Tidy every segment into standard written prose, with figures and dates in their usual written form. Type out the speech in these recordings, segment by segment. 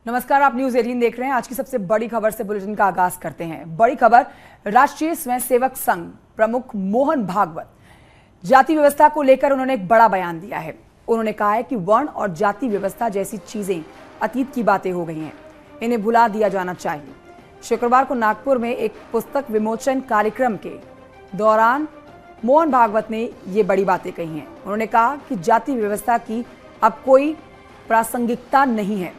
नमस्कार, आप न्यूज 18 देख रहे हैं। आज की सबसे बड़ी खबर से बुलेटिन का आगाज करते हैं। बड़ी खबर, राष्ट्रीय स्वयंसेवक संघ प्रमुख मोहन भागवत, जाति व्यवस्था को लेकर उन्होंने एक बड़ा बयान दिया है। उन्होंने कहा है कि वर्ण और जाति व्यवस्था जैसी चीजें अतीत की बातें हो गई हैं, इन्हें भुला दिया जाना चाहिए। शुक्रवार को नागपुर में एक पुस्तक विमोचन कार्यक्रम के दौरान मोहन भागवत ने ये बड़ी बातें कही हैं। उन्होंने कहा कि जाति व्यवस्था की अब कोई प्रासंगिकता नहीं है।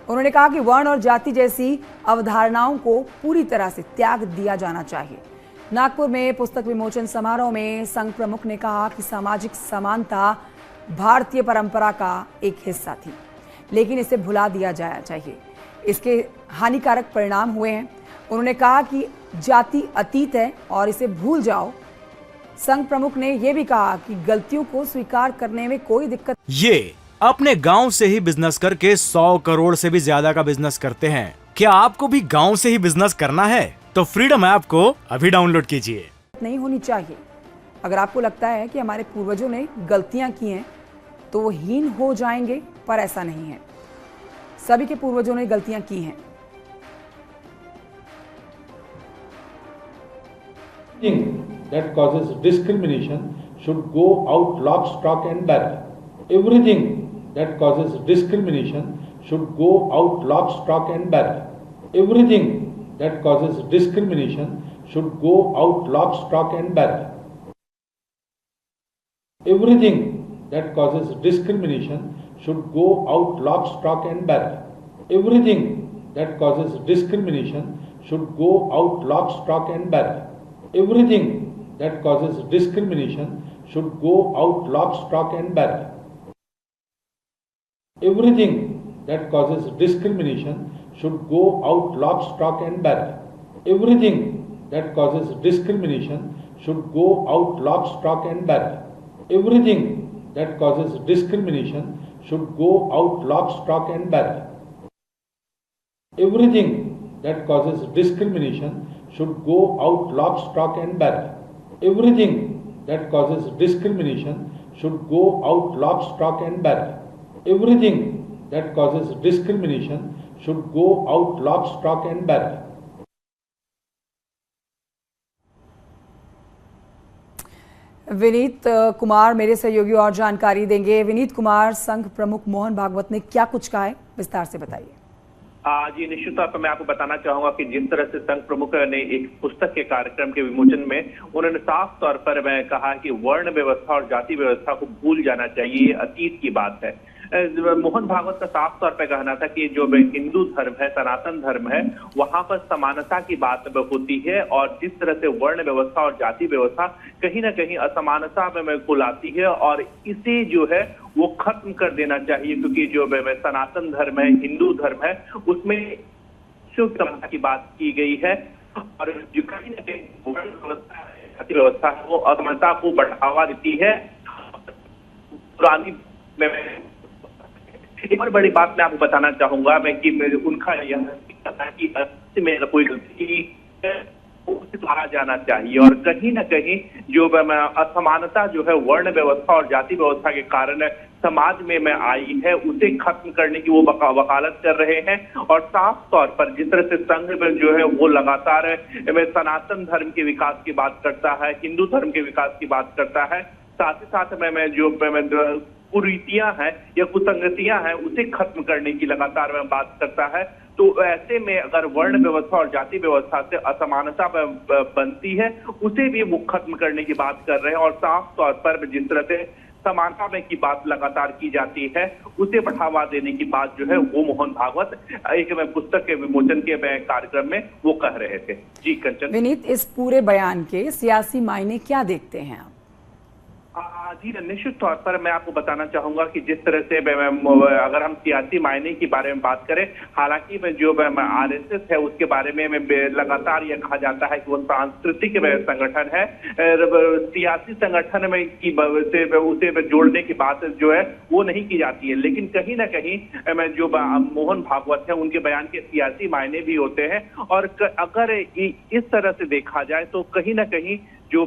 उन्होंने कहा कि वर्ण और जाति जैसी अवधारणाओं को पूरी तरह से त्याग दिया जाना चाहिए। नागपुर में पुस्तक विमोचन समारोह में संघ प्रमुख ने कहा कि सामाजिक समानता भारतीय परंपरा का एक हिस्सा थी, लेकिन इसे भुला दिया जाना चाहिए। इसके हानिकारक परिणाम हुए हैं। उन्होंने कहा कि जाति अतीत है और इसे भूल जाओ। संघ प्रमुख ने यह भी कहा कि गलतियों को स्वीकार करने में कोई दिक्कत। ये अपने गांव से ही बिजनेस करके 100 करोड़ से भी ज्यादा का बिजनेस करते हैं। क्या आपको भी गांव से ही बिजनेस करना है? तो फ्रीडम ऐप को अभी डाउनलोड कीजिए। नहीं होनी चाहिए। अगर आपको लगता है कि हमारे पूर्वजों ने गलतियां की हैं तो वो हीन हो जाएंगे, पर ऐसा नहीं है। सभी के पूर्वजों ने गलतियां की हैं। That causes discrimination should go out lock, stock and barrel. Everything that causes discrimination should go out lock, stock and barrel. Everything that causes discrimination should go out lock, stock and barrel. Everything that causes discrimination should go out lock, stock and barrel. Everything that causes discrimination should go out lock, stock and barrel. Everything that causes discrimination should go out lock, stock and barrel. Everything that causes discrimination should go out lock, stock and barrel. Everything that causes discrimination should go out lock, stock and barrel. Everything that causes discrimination should go out lock, stock and barrel. Everything that causes discrimination should go out lock, stock and barrel. Everything that causes discrimination should go out lock, stock and barrel. Everything that causes discrimination should go out lock, stock and barrel. Vineet Kumar मेरे सहयोगी और जानकारी देंगे। विनीत कुमार, संघ प्रमुख मोहन भागवत ने क्या कुछ कहा है, विस्तार से बताइए। जी, निश्चित तौर पर मैं आपको बताना चाहूंगा कि जिस तरह से संघ प्रमुख ने एक पुस्तक के कार्यक्रम के विमोचन में उन्होंने साफ तौर पर मैं कहा कि वर्ण व्यवस्था और जाति व्यवस्था को भूल जाना चाहिए, ये अतीत की बात है। मोहन भागवत का साफ तौर पर कहना था कि जो हिंदू धर्म है, सनातन धर्म है, वहां पर समानता की बात होती है और जिस तरह से वर्ण व्यवस्था और जाति व्यवस्था कहीं ना कहीं असमानता में को लाती है और इसे जो है वो खत्म कर देना चाहिए, क्योंकि जो सनातन धर्म है, हिंदू धर्म है, उसमें समानता की बात की गई है और जो कहीं ना कहीं वर्ण व्यवस्था, जाति व्यवस्था है वो असमानता को बढ़ावा देती है। पुरानी एक और बड़ी बात मैं आपको बताना चाहूंगा मैं कि उनका यह कि में कोई गलती सुधारा जाना चाहिए और कहीं ना कहीं जो असमानता जो है वर्ण व्यवस्था और जाति व्यवस्था के कारण समाज में आई है उसे खत्म करने की वो वकालत कर रहे हैं। और साफ तौर पर जिस तरह से संघ जो है वो लगातार सनातन धर्म के विकास की बात करता है, हिंदू धर्म के विकास की बात करता है, साथ ही साथ मैं जो कुरीतियां हैं या कुसंगतियां हैं उसे खत्म करने की लगातार में बात करता है। तो ऐसे में अगर वर्ण व्यवस्था और जाति व्यवस्था से असमानता बनती है उसे भी वो खत्म करने की बात कर रहे हैं और साफ तौर पर जिस तरह से समानता में की बात लगातार की जाती है उसे बढ़ावा देने की बात जो है वो मोहन भागवत एक पुस्तक के विमोचन के कार्यक्रम में वो कह रहे थे। जी कंचन। विनीत, इस पूरे बयान के सियासी मायने क्या देखते हैं आप? जी, निश्चित तौर पर मैं आपको बताना चाहूंगा कि जिस तरह से अगर हम सियासी मायने के बारे में बात करें, हालांकि जो आरएसएस है उसके बारे में लगातार यह कहा जाता है कि वो सांस्कृतिक संगठन है, सियासी संगठन में की उसे जोड़ने की बात जो है वो नहीं की जाती है। लेकिन कहीं ना कहीं जो मोहन भागवत है उनके बयान के सियासी मायने भी होते हैं और अगर इस तरह से देखा जाए तो कहीं ना कहीं जो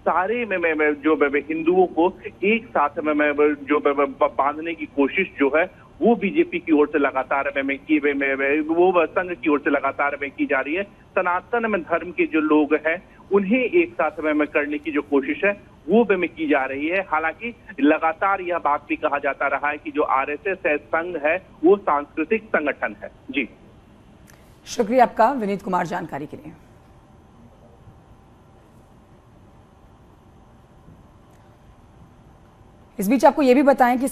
सारे में जो हिंदुओं को एक साथ में जो बांधने की कोशिश जो है वो बीजेपी की ओर से लगातार वो संघ की ओर से लगातार में की जा रही है। सनातन में धर्म के जो लोग हैं उन्हें एक साथ में करने की जो कोशिश है वो में की जा रही है। हालांकि लगातार यह बात भी कहा जाता रहा है कि जो आरएसएस है, संघ है, वो सांस्कृतिक संगठन है। जी शुक्रिया आपका विनीत कुमार जानकारी के लिए। इस बीच आपको यह भी बताएं कि